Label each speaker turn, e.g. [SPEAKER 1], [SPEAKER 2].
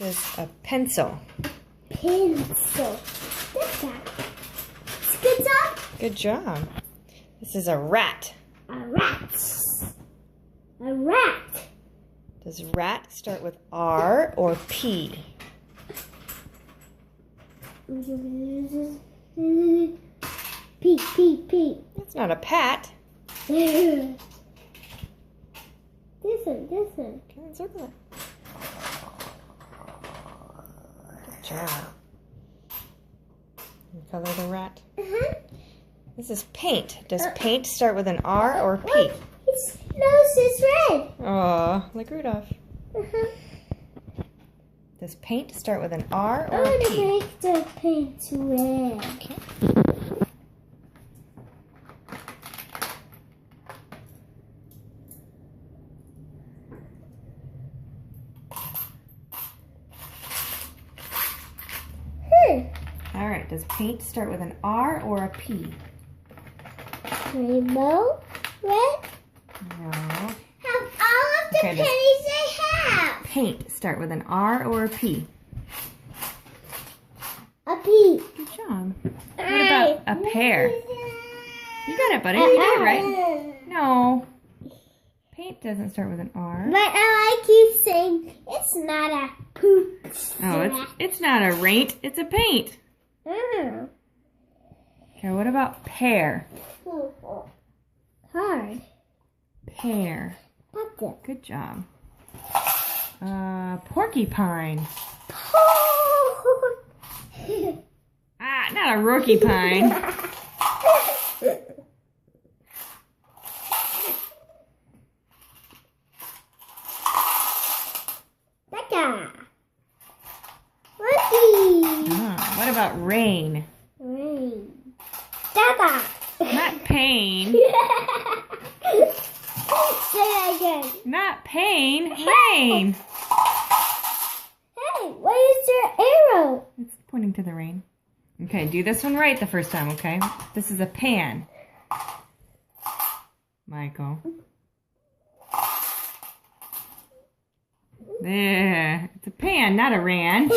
[SPEAKER 1] is a pencil.
[SPEAKER 2] Pencil. That's that. Good job.
[SPEAKER 1] Good job. This is a rat.
[SPEAKER 2] A rat. A rat.
[SPEAKER 1] Does rat start with R or P?
[SPEAKER 2] P.
[SPEAKER 1] That's not a pat.
[SPEAKER 2] This one.
[SPEAKER 1] Come on, circle it. Good job. You color the rat. This is paint. Does paint start with an R or P?
[SPEAKER 2] Look, his nose is red.
[SPEAKER 1] Aw, like Rudolph. Does paint start with an R
[SPEAKER 2] I
[SPEAKER 1] or a
[SPEAKER 2] want to
[SPEAKER 1] P?
[SPEAKER 2] make the paint red.
[SPEAKER 1] Okay. All right, does paint start with an R or a P?
[SPEAKER 2] Rainbow red.
[SPEAKER 1] No.
[SPEAKER 2] Have all of the
[SPEAKER 1] Okay,
[SPEAKER 2] pennies I have.
[SPEAKER 1] Paint start with an R or a P?
[SPEAKER 2] A P.
[SPEAKER 1] Good job. What about a pear? You got it, buddy. You did it right. No. Paint doesn't start with an R.
[SPEAKER 2] But I like you saying it's not a poop.
[SPEAKER 1] Oh, it's not a raint. It's a paint.
[SPEAKER 2] Oh.
[SPEAKER 1] Okay, what about pear?
[SPEAKER 2] Hard.
[SPEAKER 1] Pear.
[SPEAKER 2] That's it.
[SPEAKER 1] Good job. Porcupine. Ah, not a rookie pine. What about rain?
[SPEAKER 2] Rain. Dada.
[SPEAKER 1] Not pain.
[SPEAKER 2] Say that again.
[SPEAKER 1] Not pain. Rain.
[SPEAKER 2] Hey, why is there an arrow?
[SPEAKER 1] It's pointing to the rain. Okay, do this one right the first time, okay? This is a pan. Michael. There. It's a pan, not a ran.